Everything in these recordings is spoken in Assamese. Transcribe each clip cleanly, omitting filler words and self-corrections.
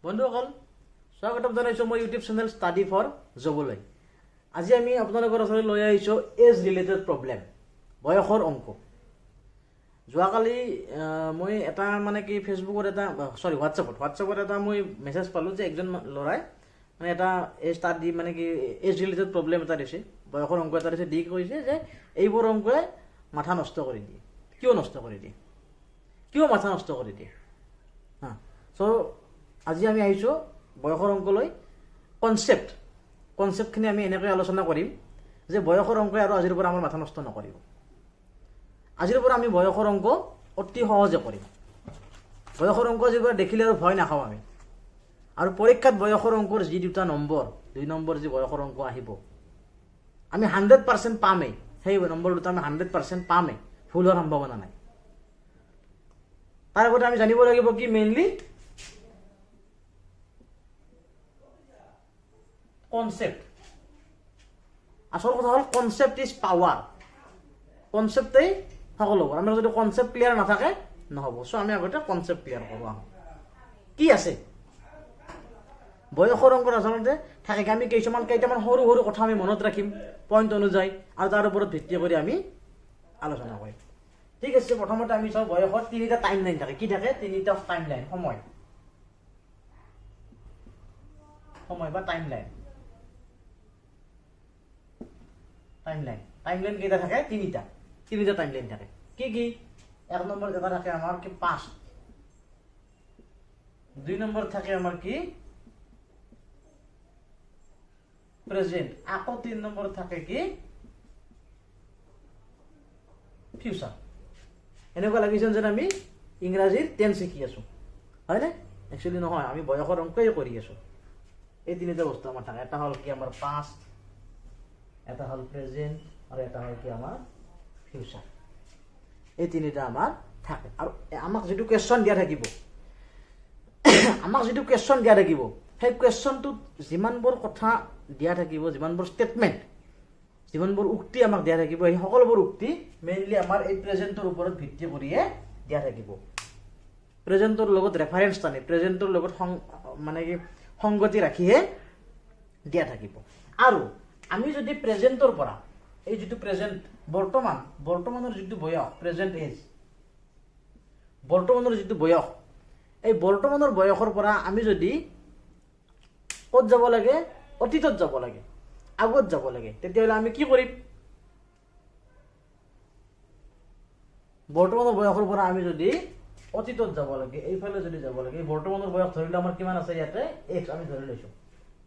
বন্ধুসকল স্বাগতম জনাইছো মই ইউটিউব চেনেল ষ্টাডি ফৰ জবলৈ। আজি আমি আপোনালোকৰ ওচৰলৈ লৈ আহিছো এজ ৰিলেটেড প্ৰব্লেম, বয়সৰ অংক। যোৱাকালি মই এটা মানে কি ফেচবুকত এটা হোৱাটছএপত এটা মই মেছেজ পালোঁ যে একজন ল'ৰাই মানে এটা ষ্টাডি মানে কি এজ ৰিলেটেড প্ৰব্লেম এটা দিছে, বয়সৰ অংক এটা দিছে, দি কৈছে যে এইবোৰ অংকই মাথা নষ্ট কৰি দিয়ে। কিয় নষ্ট কৰি দিয়ে, কিয় মাথা নষ্ট কৰি দিয়ে? চ' আজি আমি আহিছোঁ বয়সৰ অংকলৈ। কনচেপ্টখিনি আমি এনেকৈ আলোচনা কৰিম যে বয়সৰ অংকই আৰু আজিৰ পৰা আমাৰ মাথা নষ্ট নকৰিব। আজিৰ পৰা আমি বয়সৰ অংক অতি সহজে কৰিম। বয়সৰ অংক আজিৰ পৰা দেখিলে আৰু ভয় নাখাওঁ আমি। আৰু পৰীক্ষাত বয়সৰ অংকৰ যি দুটা নম্বৰ, 2 নম্বৰ যি বয়সৰ অংক আহিব, আমি 100% পামেই। সেই নম্বৰ দুটা আমি 100% পামেই, ভুল হোৱাৰ সম্ভাৱনা নাই। তাৰ আগতে আমি জানিব লাগিব কি মেইনলি কনসেপ্ট। আসল কথা হল কনসেপ্ট ইজ পাওয়ার। কনসেপ্টেই সকলো। আমাৰ যদি কনসেপ্ট ক্লিয়াৰ নাথাকে নহ'ব। চ' আমি আগতে কনসেপ্ট ক্লিয়াৰ কৰোঁ। কি আছে বয়সৰ অংকত? আচলতে থাকে আমি কেইটামান সৰু সৰু কথা আমি মনত ৰাখিম পইণ্ট অনুযায়ী, আৰু তাৰ ওপৰত ভিত্তি কৰি আমি আলোচনা কৰিম। ঠিক আছে, প্ৰথমতে আমি চাওঁ বয়সত 3টা টাইম লাইন থাকে। কি থাকে? 3টা টাইম লাইন, সময় বা টাইম লাইন। টাইম লাইন কেইটা থাকে? 3টা টাইম লাইন থাকে। কি কি? 1 নম্বৰ এটা থাকে আমাৰ কি পাষ্ট, 2 নম্বৰ থাকে আমাৰ কি প্ৰেজেন্ট, আকৌ 3 নম্বৰ থাকে কি ফিউচাৰ। এনেকুৱা লাগিছে যেন আমি ইংৰাজীৰ টেন্স শিকি আছো, হয়নে? একচুৱেলি নহয়, আমি বয়সৰ অংকই কৰি আছো। এই 3টা বস্তু আমাৰ থাকে। এটা হ'ল কি আমাৰ পাষ্ট, এটা হল প্ৰেজেন্ট, আৰু এটা হল কি আমাৰ ফিউচাৰ। এই 3টা আমাৰ থাকে। আৰু আমাক যিটো কুৱেশ্যন দিয়া থাকিব, সেই কুৱেশ্যনটোত যিমানবোৰ কথা দিয়া থাকিব, যিমানবোৰ ষ্টেটমেণ্ট, যিমানবোৰ উক্তি আমাক দিয়া থাকিব, সেই সকলোবোৰ উক্তি মেইনলি আমাৰ এই প্ৰেজেন্টৰ ওপৰত ভিত্তি কৰিয়ে দিয়া থাকিব। প্ৰেজেন্টৰ লগত ৰেফাৰেঞ্চ টানি, প্ৰেজেন্টৰ লগত মানে কি সংগতি ৰাখিহে দিয়া থাকিব। আৰু আমি যদি প্ৰেজেন্টৰ পৰা এই যিটো প্ৰেজেন্ট বৰ্তমানৰ যিটো বয়স, প্ৰেজেন্ট এজ, বৰ্তমানৰ যিটো বয়স, এই বৰ্তমানৰ বয়সৰ পৰা আমি যদি ক'ত যাব লাগে? অতীতত যাব লাগে, আগত যাব লাগে। তেতিয়াহ'লে আমি কি কৰিম? বৰ্তমানৰ বয়সৰ পৰা আমি যদি অতীতত যাব লাগে, এইফালে যদি যাব লাগে, বৰ্তমানৰ বয়স ধৰিলে আমাৰ কিমান আছে? ইয়াতে x আমি ধৰি লৈছো।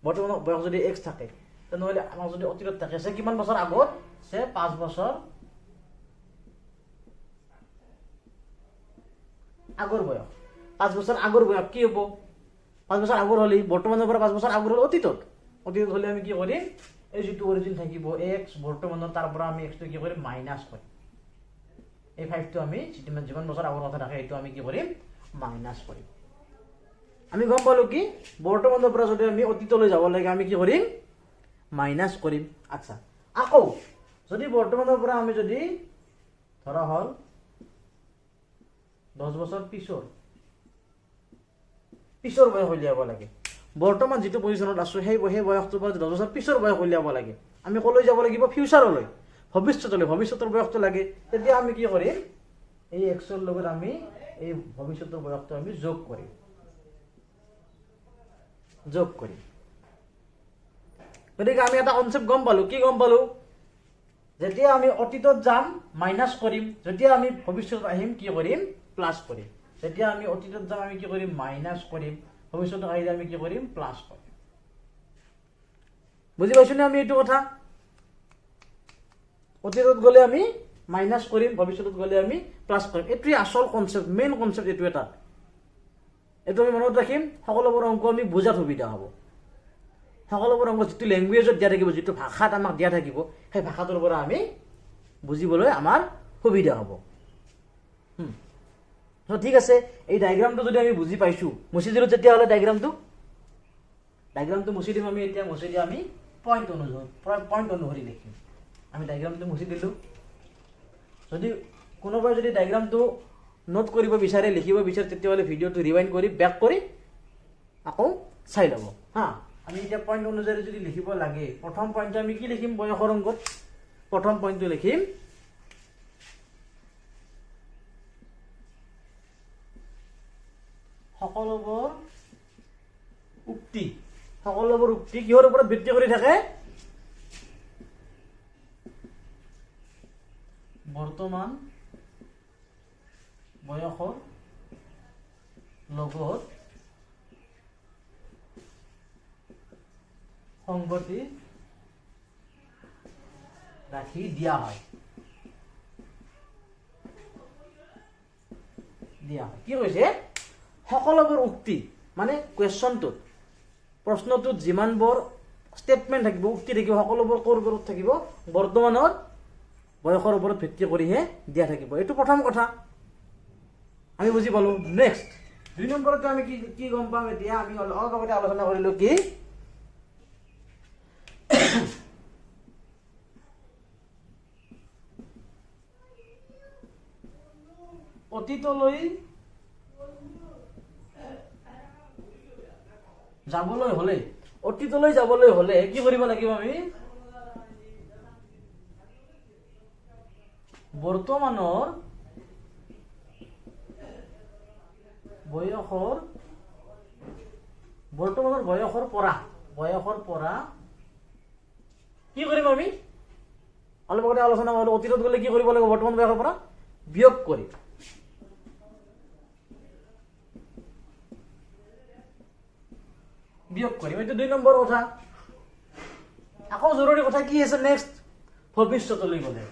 বৰ্তমানৰ বয়স যদি x থাকে, তেনেহ'লে আমাৰ যদি অতীতত থাকে সে কিমান বছৰ আগত? সে 5 বছৰ আগৰ বয়স। 5 বছৰ আগৰ বয়স কি হ'ব? 5 বছৰ আগৰ হ'লে বৰ্তমানৰ পৰা 5 বছৰ আগৰ হ'লে অতীতত হ'লে আমি কি কৰিম? এই যিটো অৰিজিন থাকিব x বৰ্তমানৰ, তাৰ পৰা আমি xটো কি কৰিম? মাইনাছ কৰিম। এই 5টো আমি যিমান বছৰ আগৰ কথা থাকে সেইটো আমি কি কৰিম? মাইনাছ কৰিম। আমি গম পালো কি বৰ্তমানৰ পৰা যদি আমি অতীতলৈ যাব লাগে আমি কি কৰিম? মাইনাছ কৰিম। আচ্ছা, আকৌ যদি বৰ্তমানৰ পৰা আমি যদি ধৰা হ'ল 10 বছৰ পিছৰ বয়স উলিয়াব লাগে, বৰ্তমান যিটো পজিশ্যনত আছো সেই বয়সটোৰ পৰা 10 বছৰ পিছৰ বয়স উলিয়াব লাগে, আমি ক'লৈ যাব লাগিব? ফিউচাৰলৈ, ভৱিষ্যতৰ বয়সটো লাগে। তেতিয়া আমি কি কৰিম? এই এক্সৰ লগত আমি এই ভৱিষ্যতৰ বয়সটো আমি যোগ কৰিম। গতিকে আমি এটা কনচেপ্ট গম পালো। কি গম পালো? যেতিয়া আমি অতীতত যাম মাইনাছ কৰিম, যেতিয়া আমি ভৱিষ্যতত আহিম কি কৰিম? প্লাছ কৰিম। যেতিয়া আমি অতীতত যাম আমি কি কৰিম? মাইনাছ কৰিম। ভৱিষ্যতত আহিলে আমি কি কৰিম? প্লাছ কৰিম। বুজি পাইছো নে আমি এইটো কথা? অতীতত গ'লে আমি মাইনাছ কৰিম, ভৱিষ্যতত গ'লে আমি প্লাছ কৰিম। এইটোৱে আচল কনচেপ্ট, মেইন কনচেপ্ট এইটো এটা। এইটো আমি মনত ৰাখিম, সকলোবোৰ অংক আমি বুজাত সুবিধা হ'ব। সকলোবোৰ অংক যিটো লেংগুৱেজত দিয়া থাকিব, যিটো ভাষাত আমাক দিয়া থাকিব, সেই ভাষাটোৰ পৰা আমি বুজিবলৈ আমাৰ সুবিধা হ'ব। ঠিক আছে, এই ডায়েগ্ৰামটো যদি আমি বুজি পাইছো, মুচি দিলোঁ তেতিয়াহ'লে ডায়েগ্ৰামটো মুচি দিম আমি। এতিয়া মুচি দি আমি পইণ্ট অনুসৰি লিখিম। আমি ডায়েগ্ৰামটো মুচি দিলোঁ। যদি কোনোবাই যদি ডায়েগ্ৰামটো নোট কৰিব বিচাৰে, লিখিব বিচাৰে, তেতিয়াহ'লে ভিডিঅ'টো ৰিৱাইণ্ড কৰি বেক কৰি আকৌ চাই ল'ব হা আমি এতিয়া পইণ্ট অনুযায়ী যদি লিখিব লাগে প্ৰথম পইণ্টটো আমি কি লিখিম বয়সৰ অংকত প্ৰথম পইণ্টটো লিখিম সকলোবোৰ উক্তি কিহৰ ওপৰত ভিত্তি কৰি থাকে বৰ্তমান বয়সৰ লগত সংগতি ৰাখি দিয়া হয় কি কৈছে সকলোবোৰ উক্তি মানে কুৱেশ্যনটোত প্ৰশ্নটোত যিমানবোৰ ষ্টেটমেণ্ট থাকিব উক্তি থাকিব সকলোবোৰ ক'ৰ ওপৰত থাকিব বৰ্তমানৰ বয়সৰ ওপৰত ভিত্তি কৰিহে দিয়া থাকিব এইটো প্ৰথম কথা আমি বুজি পালো নেক্সট 2 নম্বৰতে আমি কি গম পাম এতিয়া আমি অলপ আগতে আলোচনা কৰিলো কি অতীতলৈ যাবলৈ হলে কি কৰিব লাগিব আমি বৰ্তমানৰ বয়সৰ পৰা কি কৰিম আমি অলপ আগতে আলোচনা কৰিলো অতীতত গলে কি কৰিব লাগিব বৰ্তমান বয়সৰ পৰা বিয়োগ কৰিম এইটো 2 নম্বৰ কথা আকৌ জৰুৰী কথা কি আছে নেক্সট ভৱিষ্যতলৈ গলে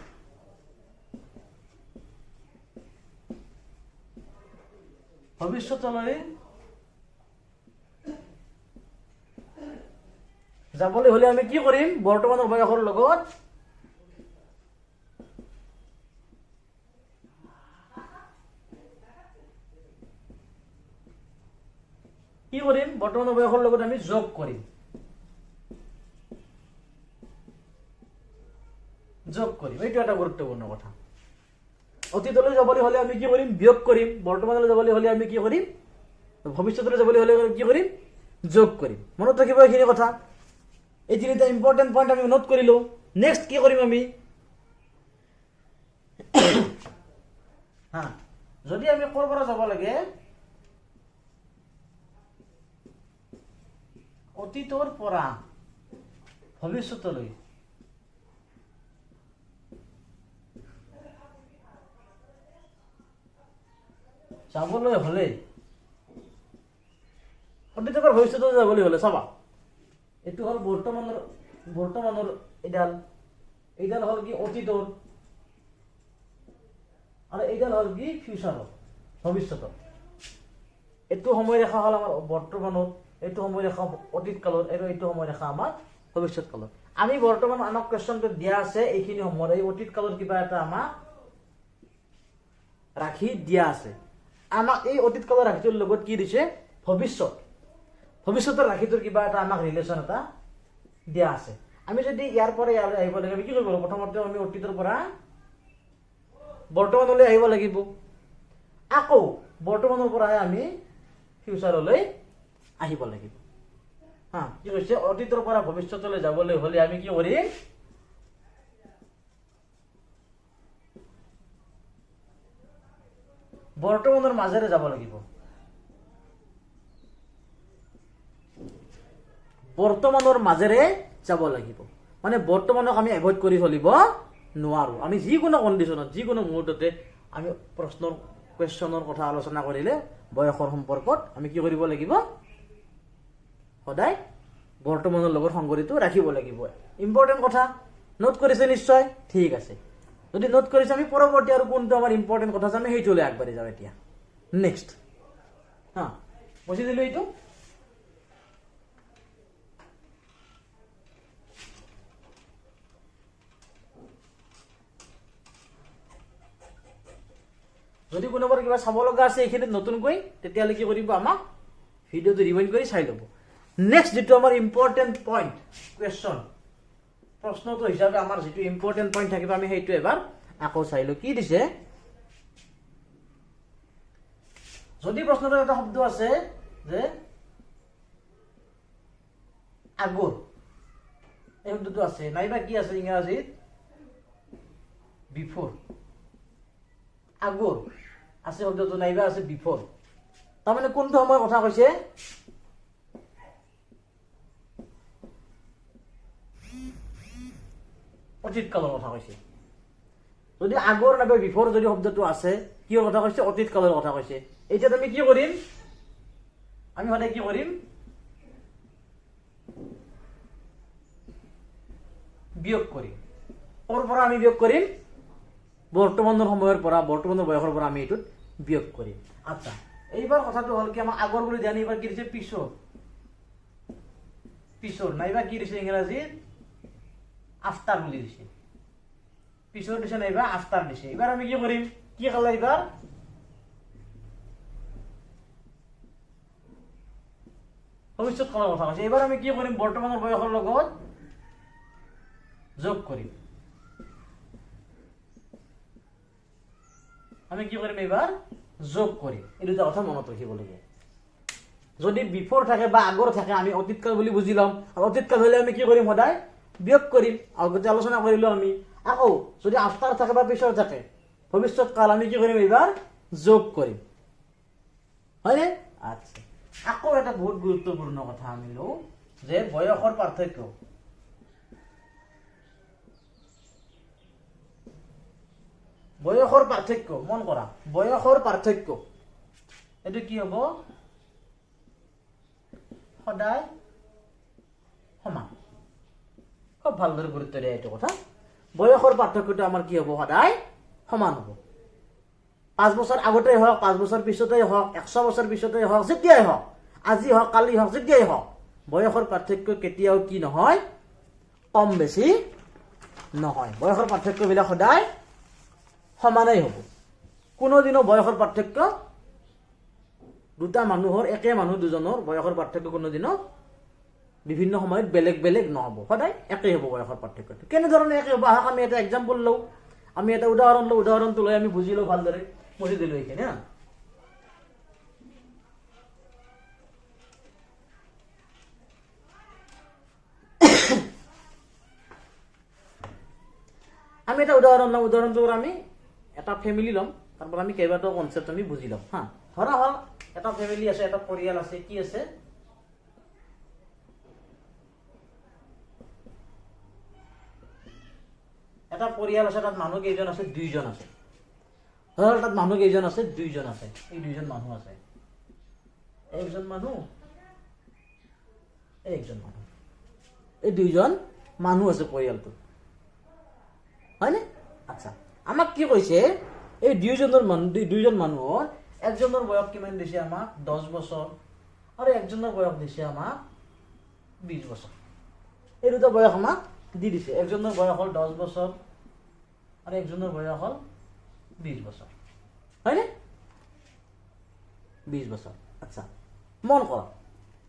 যাবলৈ হলে আমি কি কৰিম বৰ্তমানৰ বয়সৰ লগত আমি যোগ কৰিম এইটো এটা গুৰুত্বপূৰ্ণ কথা অতীতলৈ যাবলৈ হলে আমি কি কৰিম বিয়োগ কৰিম বৰ্তমানলৈ যাবলৈ হলে আমি কি কৰিম ভৱিষ্যতলৈ যাবলৈ হলে কি কৰিম যোগ কৰিম মনত ৰাখিব এইখিনি কথা এই তিনিটা ইম্পৰ্টেন্ট পইণ্ট আমি নোট কৰিলো নেক্সট কি কৰিম আমি যদি আমি ক'ৰ পৰা যাব লাগে অতীতৰ পৰা ভৱিষ্যতলৈ যাবলৈ হলে অতীতৰ পৰা ভৱিষ্যতলৈ যাবলৈ হলে চাবা এইটো হল বৰ্তমানৰ এইডাল হল কি অতীতৰ আৰু এইডাল হল কি ফিউচাৰৰ ভৱিষ্যতৰ এইটো সময়ৰেখা হল আমাৰ বৰ্তমানৰ এইটো সময়ৰেখা অতীত কালৰ আৰু এইটো সময়ৰেখা আমাৰ ভৱিষ্যত কালৰ আমি বৰ্তমান আমাক কুৱেশ্যনটো দিয়া আছে এইখিনি সময়ত এই অতীত কালৰ কিবা এটা আমাক ৰাখি দিয়া আছে আমাক এই অতীত কালৰ ৰাখিটোৰ লগত কি দিছে ভৱিষ্যতৰ ৰাখিটোৰ কিবা এটা আমাক ৰিলেশ্যন এটা দিয়া আছে আমি যদি ইয়াৰ পৰা ইয়ালৈ আহিব লাগে আমি কি কৰিব লাগিব প্ৰথমতে আমি অতীতৰ পৰা বৰ্তমানলৈ আহিব লাগিব আকৌ বৰ্তমানৰ পৰাহে আমি ফিউচাৰলৈ আহিব লাগিব কি কৈছে অতীতৰ পৰা ভৱিষ্যতলৈ যাবলৈ হলে আমি কি কৰিম বৰ্তমানৰ মাজেৰে যাব লাগিব মানে বৰ্তমানক আমি এভয়েড কৰি চলিব নোৱাৰো আমি যিকোনো কণ্ডিশ্যনত যিকোনো মুহূৰ্ততে আমি কুৱেশ্যনৰ কথা আলোচনা কৰিলে বয়সৰ সম্পৰ্কত আমি কি কৰিব লাগিব সদায় বৰ্তমানৰ লগত সংগতিটো ৰাখিব লাগিব ইম্পৰ্টেন্ট কথা নোট কৰিছে নিশ্চয় ঠিক আছে যদি নোট কৰিছে আমি পৰৱৰ্তী আৰু কোনটো আমাৰ ইম্পৰ্টেন্ট কথা আছে আমি সেইটোলৈ আগবাঢ়ি যাওঁ এতিয়া নেক্সট বুজি দিলো এইটো যদি কোনোবাৰ কিবা চাব লগা আছে এইখিনিত নতুনকৈ তেতিয়াহ'লে কি কৰিব আমাক ভিডিঅ'টো ৰিৱাইণ্ড কৰি চাই ল'ব নেক্সট যেটো আমাৰ ইম্পৰ্টেন্ট পইণ্ট কুৱেশ্যন প্ৰশ্নটো হিচাপে আমাৰ যেটো ইম্পৰ্টেন্ট পইণ্ট থাকিব আমি সেইটো এবাৰ আকৌ চাই লওঁ কি দিছে যদি প্ৰশ্নটো এটা শব্দ আছে যে আগৰ এই শব্দটো আছে নাইবা কি আছে ইংৰাজীত বিফোৰ আগৰ আছে শব্দটো নাইবা আছে বিফোৰ তাৰমানে কোনটো সময় কথা কৈছে অতীত কালৰ কথা কৈছে যদি আগৰ নাইবা বিফোৰ যদি শব্দটো আছে কি কথা কৈছে অতীত কালৰ কথা কৈছে এতিয়া আমি কি কৰিম আমি সদায় কি কৰিম বিয়োগ কৰিম ওৰ পৰা আমি বিয়োগ কৰিম বৰ্তমানৰ সময়ৰ পৰা বৰ্তমানৰ বয়সৰ পৰা আমি এইটোত বিয়োগ কৰিম আচ্ছা এইবাৰ কথাটো হল কি আমাৰ আগৰ বুলি জানি এইবাৰ কি দিছে পিছৰ পিছৰ নাইবা কি দিছে ইংৰাজীত আফটাৰ বুলি দিছে পিছৰ দিছে নাইবা আফটাৰ দিছে এইবাৰ আমি কি কৰিম কি কলা এইবাৰ ভৱিষ্যৎ কালৰ কথা কৈছে এইবাৰ আমি কি কৰিম বৰ্তমানৰ বয়সৰ লগত যোগ কৰিম আমি কি কৰিম এইবাৰ যোগ কৰিম এই দুটা কথা মনত ৰাখিবলগীয়া যদি বিফোৰ থাকে বা আগৰ থাকে আমি অতীতকাল বুলি বুজি লম আৰু অতীতকাল হলে আমি কি কৰিম সদায় বিয়োগ কৰিম আগতে আলোচনা কৰিলো আমি আকৌ যদি আফটাৰ থাকে বা পিছৰ থাকে ভৱিষ্যৎ কাল আমি কি কৰিম এইবাৰ যোগ কৰিম হয়নে আচ্ছা আকৌ এটা বহুত গুৰুত্বপূৰ্ণ কথা আমি লওঁ যে বয়সৰ পাৰ্থক্য বয়সৰ পাৰ্থক্য মন কৰা বয়সৰ পাৰ্থক্য এটো কি হ'ব সদায় সমান খুব ভালদৰে গুৰুত্ব দিয়া এইটো কথা বয়সৰ পাৰ্থক্যটো আমাৰ কি হ'ব সদায় সমান হ'ব 5 বছৰ আগতে হওক 5 বছৰ পিছতে হওক 100 বছৰ পিছতে হওক যেতিয়াই হওক আজি হওক কালি হওক যেতিয়াই হওক বয়সৰ পাৰ্থক্য কেতিয়াও কি নহয় কম বেছি নহয় বয়সৰ পাৰ্থক্যবিলাক সদায় সমানেই হ'ব কোনোদিনো বয়সৰ পাৰ্থক্য দুটা মানুহৰ একে মানুহ দুজনৰ বয়সৰ পাৰ্থক্য কোনোদিনো বিভিন্ন সময়ত বেলেগ বেলেগ নহব সদায় একেই হ'ব বয়সৰ পাৰ্থক্যটো কেনেধৰণে একে হ'ব আহক আমি এটা এক্সাম্পল লওঁ আমি এটা উদাহৰণ লওঁ উদাহৰণটো লৈ আমি বুজি লওঁ ভালদৰে বুজি দিলোঁ এইখিনি হা আমি এটা উদাহৰণ লওঁ উদাহৰণটো আমি এটা ফ্যামিলি লম তারপর আমি কেইবাটাও কনসেপ্ট আমি বুঝি লম হ্যাঁ ধরা হল এটা ফ্যামিলি আছে এটা পরিয়াল আছে কি আছে এটা পরিয়াল আছে তাত মানুহ কেইজন আছে দুইজন আছে ধৰা তাত মানুহ কেইজন আছে দুইজন আছে এই দুইজন মানুহ আছে একজন মানুহ একজন মানুহ এই দুইজন মানুহ আছে পৰিয়ালটো হয়নে আচ্ছা আমাক কি কৈছে এই দুইজন মানুহৰ একজনৰ বয়স কিমান দিছে আমাক 10 বছৰ আৰু একজনৰ বয়স দিছে আমাক 20 বছৰ এই দুটা বয়স আমাক দি দিছে একজনৰ বয়স হল 10 বছৰ আৰু একজনৰ বয়স হল 20 বছৰ হয়নে 20 বছৰ আচ্ছা মন কৰা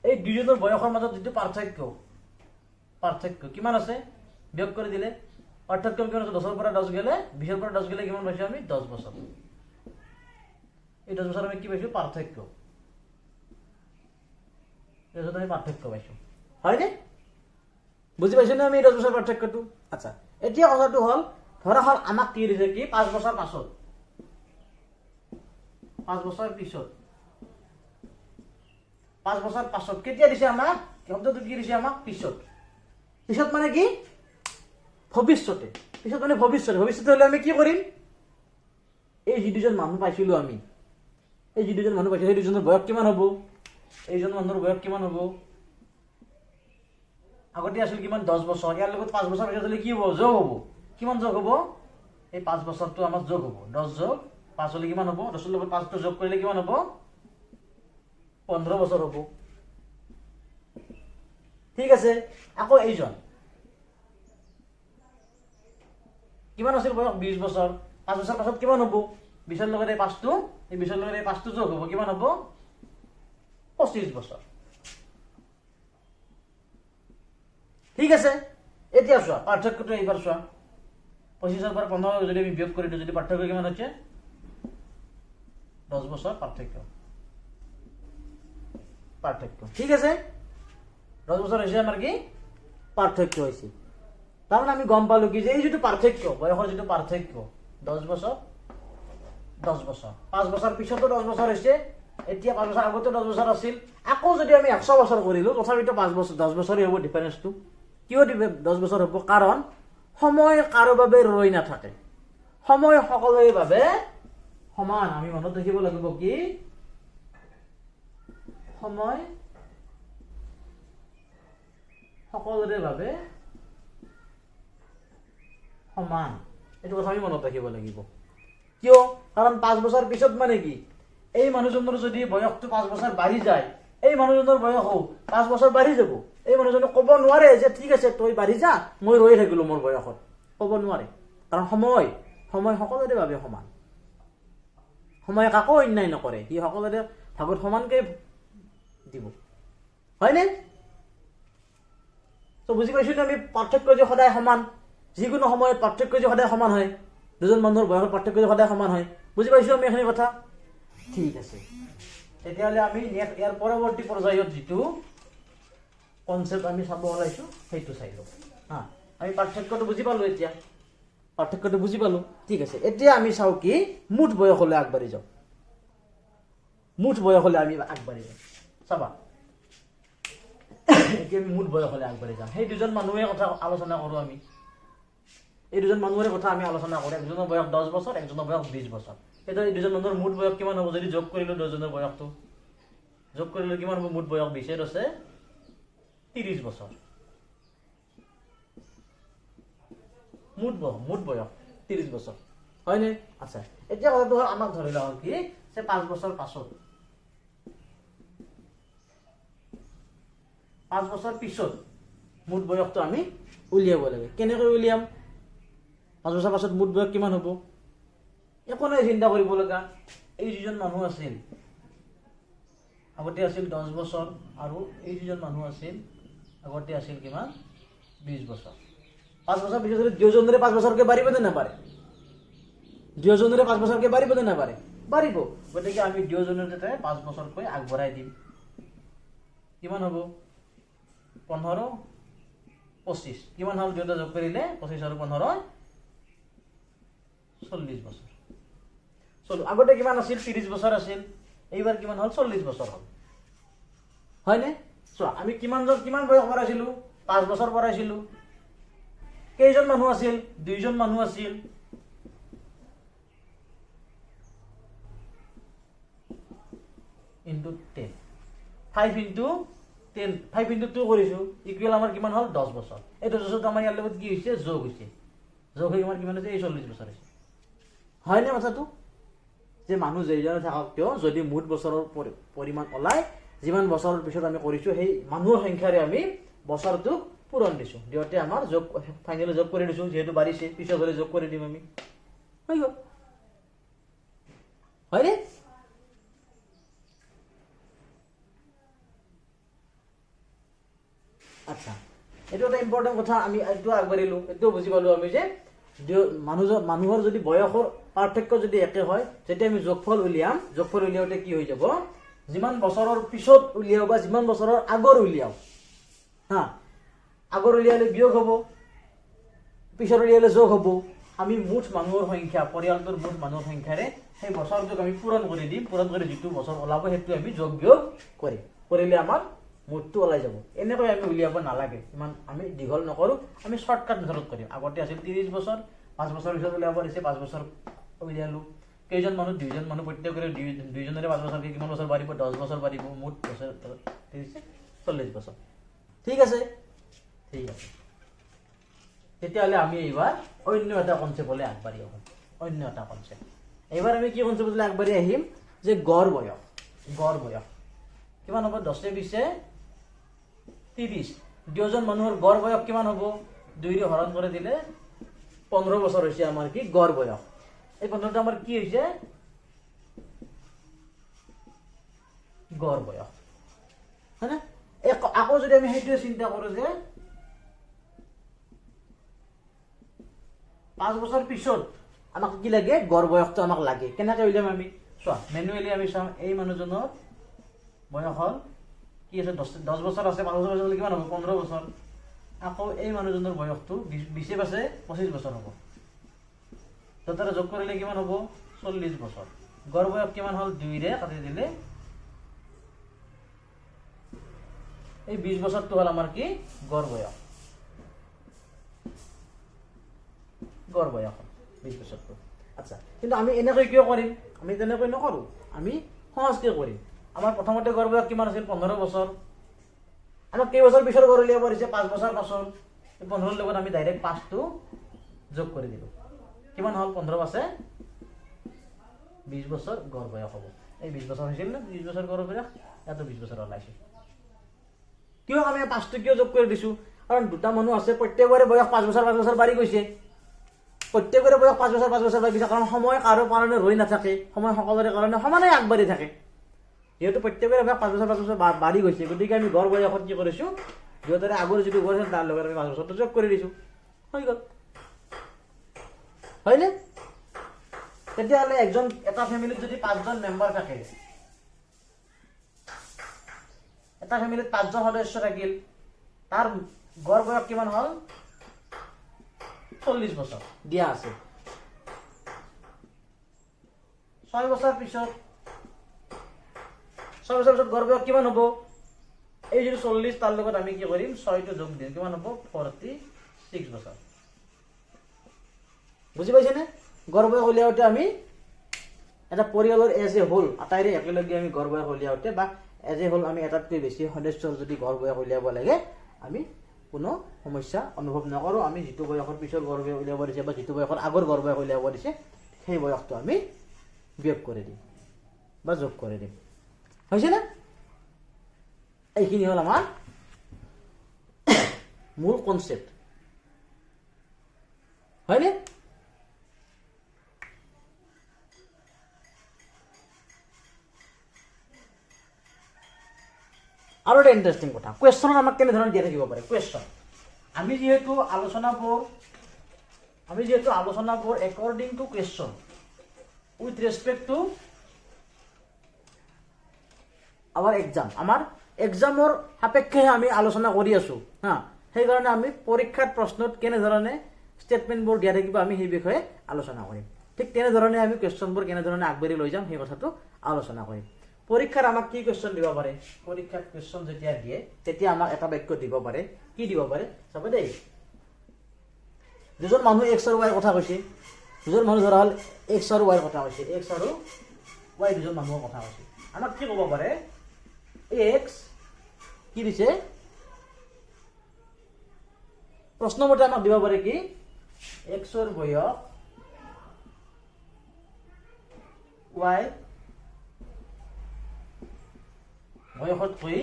এই দুইজনৰ বয়সৰ মাজত যেটো পাৰ্থক্য কিমান আছে বিয়োগ কৰি দিলে পাৰ্থক্য কিমান আছে 10 পৰা 10 গেলে 20 পৰা 10 গেলে কিমান পাইছো আমি 10 বছৰ এই 10 বছৰ আমি কি পাইছো পাৰ্থক্য এজত আমি পাৰ্থক্য পাইছো হয়নে বুজি পাইছো না আমি 10 বছৰ পাৰ্থক্যটো আচ্ছা এতিয়া কথাটো হল ধৰা হল আমাক কি দিছে কি 5 বছৰ পাছত 5 বছৰ পিছত 5 বছৰ পাছত কেতিয়া দিছে আমাক শব্দটো কি দিছে আমাক পিছত পিছত মানে কি ভৱিষ্যতে পিছত মানে ভৱিষ্যতে হলে আমি কি কৰিম এই যি দুজন মানুহ পাইছিলো আমি এই যি দুজন মানুহ পাইছিলো সেই দুজনৰ বয়স কিমান হ'ব এইজন মানুহৰ বয়স কিমান হ'ব আগতে আছিল কিমান 10 বছৰ ইয়াৰ লগত 5 বছৰ পিছত হলে কি হ'ব যোগ হ'ব কিমান যোগ হ'ব এই 5 বছৰটো আমাৰ যোগ হ'ব 10 যোগ 5 হলে কিমান হ'ব 10 লগত 5 টো যোগ কৰিলে কিমান হ'ব 15 বছৰ হ'ব ঠিক আছে আকৌ এইজন কিমান আছিল বয়স 20 বছৰ 5 বছৰ পাছত কিমান হ'ব 20 ৰ লগত এই 5 টো এই 20 ৰ লগত এই 5 টো যোগ হ'ব কিমান হ'ব 25 বছৰ ঠিক আছে এতিয়া চোৱা পাৰ্থক্যটো এইবাৰ চোৱা 25 ৰ পৰা 15 যদি আমি বিয়োগ কৰি দিও যদি পাৰ্থক্য কিমান হৈছে 10 বছৰ পাৰ্থক্য ঠিক আছে 10 বছৰ হৈছে আমাৰ কি পাৰ্থক্য হৈছে তাৰমানে আমি গম পালো কি যে এই যেটো পাৰ্থক্য বয়সৰ যেটো পাৰ্থক্য 10 বছৰ 10 বছৰ 5 বছৰ পিছতো 10 বছৰ হৈছে এতিয়া 5 বছৰ আগতে 10 বছৰ আছিল আকৌ যদি আমি 100 বছৰ কৰিলো তথাপিতো 5 বছৰ 10 বছৰই হ'ব ডিফাৰেন্সটো কিয় 10 বছৰ হ'ব কাৰণ সময় কাৰো বাবে ৰৈ নাথাকে সময় সকলোৰে বাবে সমান আমি মনত ৰাখিব লাগিব কি সময় সকলোৰে বাবে সমান এটো কথা আমি মনত ৰাখিব লাগিব কিয় কাৰণ 5 বছৰ পিছত মানে কি এই মানুহজনৰ যদি বয়সটো 5 বছৰ বাঢ়ি যায় এই মানুহজনৰ বয়স 5 বছৰ বাঢ়ি যাব এই মানুহজনে ক'ব নোৱাৰে যে ঠিক আছে তই বাঢ়ি যা মই ৰৈ থাকিলো মোৰ বয়সত ক'ব নোৱাৰে কাৰণ সময় সকলোৰে বাবে সমান সময় কাকো অন্যায় নকৰে ই সকলোৰে ভাগত সমানকে দিব হয়নে তো বুজি পাইছো আমি পাৰ্থক্য যে সদায় সমান যিকোনো সময়ত পাৰ্থক্য যে সদায় সমান হয় দুজন মানুহৰ বয়সৰ পাৰ্থক্য যে সদায় সমান হয় বুজি পাইছো আমি এখিনি কথা ঠিক আছে তেতিয়াহলে আমি ইয়াৰ পৰৱৰ্তী পৰ্যায়ত যেটো কনসেপ্ট আমি চাব ওলাইছো সেইটো চাই লও হা আমি পাৰ্থক্যটো বুজি পালো এতিয়া পাৰ্থক্যটো বুজি পালো ঠিক আছে এতিয়া আমি চাও কি মুঠ বয়সলৈ আগবাঢ়ি যাও মুঠ বয়সলৈ আমি আগবাঢ়ি যাও চাবা এতিয়া আমি মুঠ বয়সলৈ আগবাঢ়ি যাম সেই দুজন মানুহে কথা আলোচনা কৰো আমি এই দুজন মানুহৰ কথা আমি আলোচনা কৰো একজনৰ বয়স 10 বছৰ একজনৰ বয়স 20 বছৰ এটা এই দুজন মানুহৰ মুঠ বয়স কিমান হ'ব যদি যোগ কৰিলো দুজনৰ বয়সটো যোগ কৰিলে কিমান হ'ব মুঠ বয়স 20 এৰ আছে 30 বছৰ মুঠ বয়স 30 বছৰ হয়নে আচ্ছা এতিয়া কথাটো আমাক ধৰি লও কি যে 5 বছৰ পাছত 5 বছৰ পিছত মুঠ বয়সটো আমি উলিয়াব লাগে কেনেকৈ উলিয়াম 5 বছৰ পাছত মুঠ বয়স কিমান হ'ব একো নাই চিন্তা কৰিব লগা এই দুজন মানুহ আছিল আগতে আছিল 10 বছৰ আৰু এই দুজন মানুহ আছিল আগতে আছিল কিমান 20 বছৰ 5 বছৰ পিছত দুজনৰে 5 বছৰকে বাঢ়িব নে নাবাঢ়ে দুজনৰে 5 বছৰকে বাঢ়িব নে নাবাঢ়ে বাঢ়িব গতিকে আমি দুজনৰ তাতে 5 বছৰকৈ আগবঢ়াই দিম কিমান হ'ব 15 25 কিমান হল দুটা যোগ কৰিলে 25 আৰু 15 40 বছৰ চলো আগতে কিমান আছিল 30 বছৰ আছিল এইবাৰ কিমান হল 40 বছৰ হল হয়নে সো আমি কিমান বয়স পৰাইছিলো 5 বছৰ পৰাইছিলো কেইজন মানুহ আছিল দুইজন মানুহ আছিল into 10 5 into 10 5 into 2 কৰিছো ইকুৱেল আমাৰ কিমান হল 10 বছৰ এই 10 বছৰত আমাৰ ইয়াৰ লগত কি হৈছে যোগ হৈ আমাৰ কিমান হৈছে 40 বছৰ হৈছে হয়নে কথাটো যে মানুহ যেইজন থাকক কিয় যদি মুঠ বছৰৰ পৰিমাণ ওলাই যিমান বছৰৰ পিছত আমি কৰিছো সেই মানুহৰ সংখ্যাৰে আমি বছৰটো পূৰণ দিছো দিওতে আমাৰ যোগ ফাইনালি যোগ কৰি দিছো যেহেতু বাঢ়িছে পিছত হলে যোগ কৰি দিম আমি হৈ গ'ল হয়নে আচ্ছা এটো এটা ইম্পৰ্টেন্ট কথা আমি এটো আগবাঢ়িলো এটো বুজি পালো আমি যে মানুহৰ যদি বয়সৰ পাৰ্থক্য যদি একে হয় তেতিয়া আমি যোগফল উলিয়াওতে কি হৈ যাব যিমান বছৰৰ পিছত উলিয়াও বা যিমান বছৰৰ আগৰ উলিয়াও হা আগৰ উলিয়ালে বিয়োগ হ'ব পিছৰ উলিয়ালে যোগ হ'ব আমি মুঠ মানুহৰ সংখ্যা পৰিয়ালটোৰ মুঠ মানুহৰ সংখ্যাৰে সেই বছৰটোক আমি পূৰণ কৰি দিম পূৰণ কৰি যিটো বছৰ ওলাব সেইটো আমি যোগ বিয়োগ কৰিলে আমাৰ মুঠটো ওলাই যাব এনেকৈ আমি উলিয়াব নালাগে ইমান আমি দীঘল নকৰো আমি শৰ্টকাট মেথডত কৰিম আগতে আছিল 30 বছৰ 5 বছৰ পিছত উলিয়াব দিছে 5 বছৰ উলিয়ালো কেইজন মানুহ দুইজন মানুহ প্ৰত্যেকৰে দুইজনৰে 5 বছৰ কিমান বছৰ বাঢ়িব 10 বছৰ বাঢ়িব মুঠ বছৰ 40 বছৰ ঠিক আছে তেতিয়াহ'লে আমি এইবাৰ অন্য এটা কনসেপ্টলৈ আগবাঢ়ি আহিম অন্য এটা কনসেপ্ট এইবাৰ আমি কি কনসেপ্টলৈ আগবাঢ়ি আহিম যে গড় বয়স কিমান হ'ব 10 20 30 দুজন মানুহৰ গড় বয়স কিমান হ'ব 2 ৰে হৰণ কৰি দিলে 15 বছৰ হৈছে আমাৰ কি গড় বয়স এই 15টা আমাৰ কি হৈছে গড় বয়স হয়নে আকৌ যদি আমি সেইটো চিন্তা কৰো যে 5 বছৰ পিছত আমাক কি লাগে গড় বয়সটো আমাক লাগে কেনেকৈ উলিয়াম আমি চোৱা মেনুৱেলি আমি চাম এই মানুহজনৰ বয়স হল কি আছে 10 বছৰ আছে 5 বছৰ হ'লে কিমান হ'ব 15 বছৰ আকৌ এই মানুহজনৰ বয়সটো 20 আছে 25 বছৰ হ'ব তো তাৰে যোগ কৰিলে কিমান হ'ব 40 বছৰ গড় বয়স কিমান হ'ল 2 ৰে কাটি দিলে এই 20 বছৰটো হ'ল আমাৰ কি গড় বয়স 20 বছৰটো আচ্ছা কিন্তু আমি এনেকৈ কিয় কৰিম আমি তেনেকৈ নকৰো আমি সহজকৈ কৰিম আমাৰ প্ৰথমতে গড় বয়স কিমান আছিল 15 বছৰ আমাক কেই বছৰ পিছৰ গড় উলিয়াব দিছে 5 বছৰ পাছৰ 15 লগত আমি ডাইৰেক্ট 5 টো যোগ কৰি দিলো কিমান হ'ল 15 আছে 20 বছৰ গড় বয়স হ'ব এই 20 বছৰ হৈছিল না 20 বছৰ গড় বয়স এটো 20 বছৰ ওলাইছে কিয় আমি 5 টো কিয় যোগ কৰি দিছো কাৰণ দুটা মানুহ আছে প্ৰত্যেকৰে বয়স 5 বছৰ বাঢ়ি গৈছে প্ৰত্যেকৰে বয়স 5 বছৰ বাঢ়ি গৈছে কাৰণ সময় কাৰো কাৰণে ৰৈ নাথাকে সময় সকলোৰে কাৰণে সমানে আগবাঢ়ি থাকে যেহেতু প্ৰত্যেকৰে বয়স 5 বছৰ বাঢ়ি গৈছে গতিকে আমি গড় বয়সত কি কৰিছো দুটাৰে আগৰ যিটো গড় আছে তাৰ লগত আমি 5 বছৰটো যোগ কৰি দিছো হৈ গ'ল হয়নে তেতিয়াহ'লে এটা ফ্যামিলিত যদি 5 জন মেম্বাৰ থাকে এটা ফ্যামিলিত 5 জন সদস্য থাকিল তাৰ গড় বয়স কিমান হ'ল 40 বছৰ দিয়া আছে 6 বছৰ পিছত গড় বয়স কিমান হ'ব এই যে 40 তাৰ লগত আমি কি কৰিম 6 টো যোগ দিম কিমান হ'ব 46 বছৰ বুজি পাইছে নে গড় বয়স উলিয়াওতে আমি এটা পৰিয়ালৰ এজ এ হোল আটাইৰে একেলগে আমি গড় বয়স উলিয়াওতে বা এজ এ হোল আমি এটাতকৈ বেছি সদস্যৰ যদি গড় বয়স উলিয়াব লাগে আমি কোনো সমস্যা অনুভৱ নকৰো আমি যেটো বয়সৰ পিছৰ গড় বয়স উলিয়াব দিছে বা যেটো বয়সৰ আগৰ গড় বয়স উলিয়াব দিছে সেই বয়সটো আমি বিয়োগ কৰি দিম বা যোগ কৰি দিম হৈছে না এইখিনি হ'ল আমাৰ মূল কনসেপ্ট হয়নে আৰু এটা ইন্টাৰেস্টিং কথা কোয়েশ্চন আমাক কেনে ধৰণৰ দিয়া থাকিব পাৰে কোয়েশ্চন আমি যেহেতু আলোচনাবোৰ অ্যাকৰ্ডিং টু কোয়েশ্চন উইথ ৰেসপেক্ট টু আমাৰ এক্সামৰ সাপেক্ষে আমি আলোচনা কৰি আছো হা সেই কাৰণে আমি পৰীক্ষাৰ প্ৰশ্নত কেনে ধৰণে স্টেটমেন্টবোৰ দিয়া থাকিব আমি সেই বিষয়ে আলোচনা কৰিম ঠিক তেনে ধৰণে আমি কোয়েশ্চনবোৰ কেনে ধৰণে আগবাঢ়ি লৈ যাম সেই কথাটো আলোচনা কৰিম পৰীক্ষাৰ আমাক কি কোয়েশ্চন দিব পাৰে পৰীক্ষাত কোয়েশ্চন যেতিয়া দিয়ে তেতিয়া আমাক এটা বাক্য দিব পাৰে কি দিব পাৰে চাব দেই দুজন মানুহ x আৰু y কথা কৈছে দুজন মানুহ ধৰা হল x আৰু y কথা কৈছে x আৰু y দুজন মানুহৰ কথা কৈছে আমাক কি ক'ব পাৰে x কি দিছে প্ৰশ্নমতে আমাক দিব পাৰে কি x ৰ বয়স y বয়সতকৈ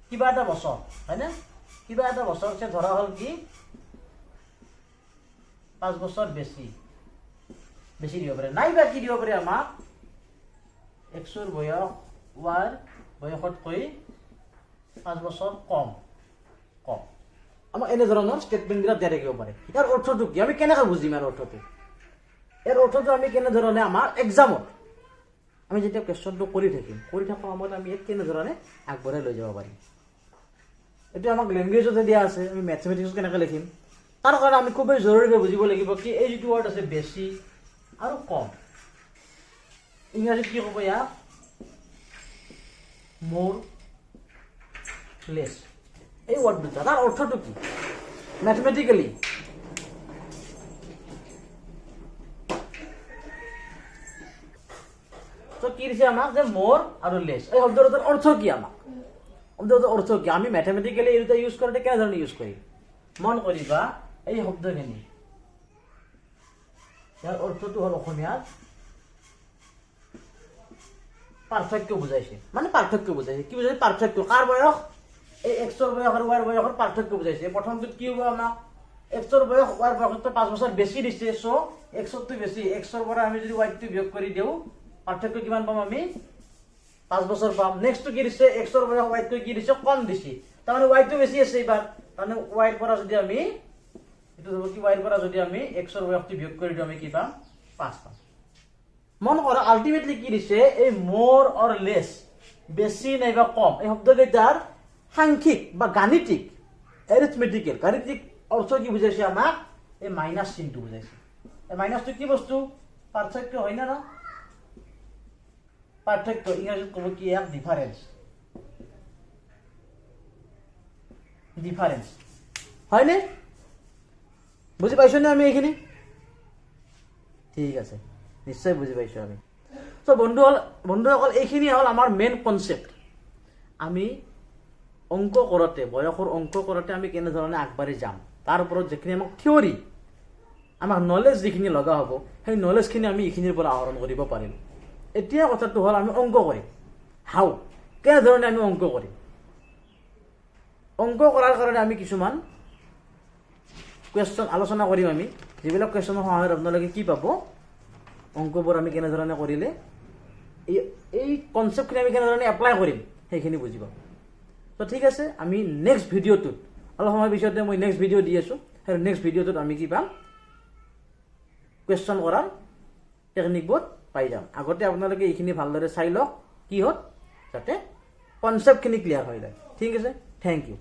কিবা এটা বছৰ হয় না কিবা এটা বছৰ সে ধৰা হল কি 5 বছৰ বেছি দিব পাৰে নাইবা কি দিব পাৰে আমাক x ৰ বয়স y বয়সতকৈ 5 বছৰ কম আমাক এনে ধৰণৰ স্টেটমেন্ট বিলাক দিয়া থাকিব পাৰে ইয়াৰ অৰ্থটো কি আমি কেনেকৈ বুজিম ইয়াৰ অৰ্থটো আমি কেনে ধৰণে আমাৰ এক্সামত আমি যেতিয়া কোয়েশ্চনটো কৰি থকা সময়ত আমি এক কেনে ধৰণে আগবঢ়াই লৈ যাব পাৰিম এটো আমাক ল্যাঙ্গুৱেজতে দিয়া আছে আমি ম্যাথমেটিক্স কেনেকৈ লিখিম তাৰ কাৰণে আমি খুব জৰুৰীভাৱে বুজিব লাগিব কি এই যেটো ওয়াৰ্ড আছে বেছি আৰু কম ইংৰাজীত কি ক'ব ইয়া মোৰ লেস এই ওয়াৰ্ড দুটা তাৰ অৰ্থটো কি ম্যাথমেটিক্যালি তো কি দিছে আমাক যে মোৰ আৰু লেস এই শব্দটোৰ অৰ্থ কি আমাক শব্দটোৰ অৰ্থ কি আমি ম্যাথমেটিক্যালি এই দুটা ইউজ কৰোতে কেনে ধৰণে ইউজ কৰিম মন কৰিবা এই শব্দখিনি ইয়াৰ অৰ্থটো হ'ল অসমীয়াত পাৰ্থক্য বুজাইছে মানে পাৰ্থক্য বুজাইছে কি বুজাইছে পাৰ্থক্য কাৰ বয়স এই x ৰ বয়স আৰু y ৰ বয়সৰ পাৰ্থক্য বুজাইছে প্ৰথমটো কি হ'ব আমাক x ৰ বয়স y ৰ বয়সতকৈ 5 বছৰ বেছি দিছে সো x টো বেছি x ৰ পৰা আমি যদি y টো বিয়োগ কৰি দিও পাৰ্থক্য কিমান পাম আমি 5 বছৰ পাম নেক্সট কি দিছে x ৰ বয়স y টো কি দিছে কম দিছে তাৰমানে y টো বেছি আছে এবাৰ তাৰমানে y ৰ পৰা যদি আমি এটো হ'ব কি y ৰ পৰা যদি আমি x ৰ বয়সটো বিয়োগ কৰি দিও আমি কি পাম 5 পাম মন কৰা আলটিমেটলি কি দিছে এই মোৰ অৰ লেস বেছি নাইবা কম এই শব্দকেইটাৰ সাংখ্যিক বা গাণিতিক এৰিথমেটিকেল গাণিতিক অৰ্থ কি বুজাইছে আমাক এই মাইনাছ চিনটো বুজাইছে এই মাইনাছটো কি বস্তু পাৰ্থক্য হয় না পাৰ্থক্য ইংৰাজীত ক'ব কি এক ডিফাৰেন্স ডিফাৰেন্স হয়নে বুজি পাইছনে আমি এইখিনি ঠিক আছে নিশ্চয় বুজি পাইছো আমি তো বন্ধুসকল এইখিনি হ'ল আমাৰ মেইন কনচেপ্ট আমি অংক কৰোঁতে বয়সৰ অংক কৰোঁতে আমি কেনেধৰণে আগবাঢ়ি যাম তাৰ ওপৰত যিখিনি আমাক থিয়ৰী আমাক নলেজ যিখিনি লগা হ'ব সেই নলেজখিনি আমি এইখিনিৰ পৰা আহৰণ কৰিব পাৰিম এতিয়া কথাটো হ'ল আমি অংক কৰিম হাউ কেনেধৰণে আমি অংক কৰিম অংক কৰাৰ কাৰণে আমি কিছুমান কুৱেশ্যন আলোচনা কৰিম আমি যিবিলাক কুৱেশ্যনৰ সহায়ত আপোনালোকে কি পাব অংকবোৰ আমি কেনেধৰণে কৰিলে এই কনচেপ্টখিনি আমি কেনেধৰণে এপ্লাই কৰিম সেইখিনি বুজি পাম তো ঠিক আছে আমি নেক্সট ভিডিঅ'টোত অলপ সময় পিছতে মই নেক্সট ভিডিঅ' দি আছোঁ সেই নেক্সট ভিডিঅ'টোত আমি কি পাম কুৱেশ্যন কৰাৰ টেকনিকবোৰ পাই যাম আগতে আপোনালোকে এইখিনি ভালদৰে চাই লওক কি হ'ল যাতে কনচেপ্টখিনি ক্লিয়াৰ হৈ যায় ঠিক আছে থেংক ইউ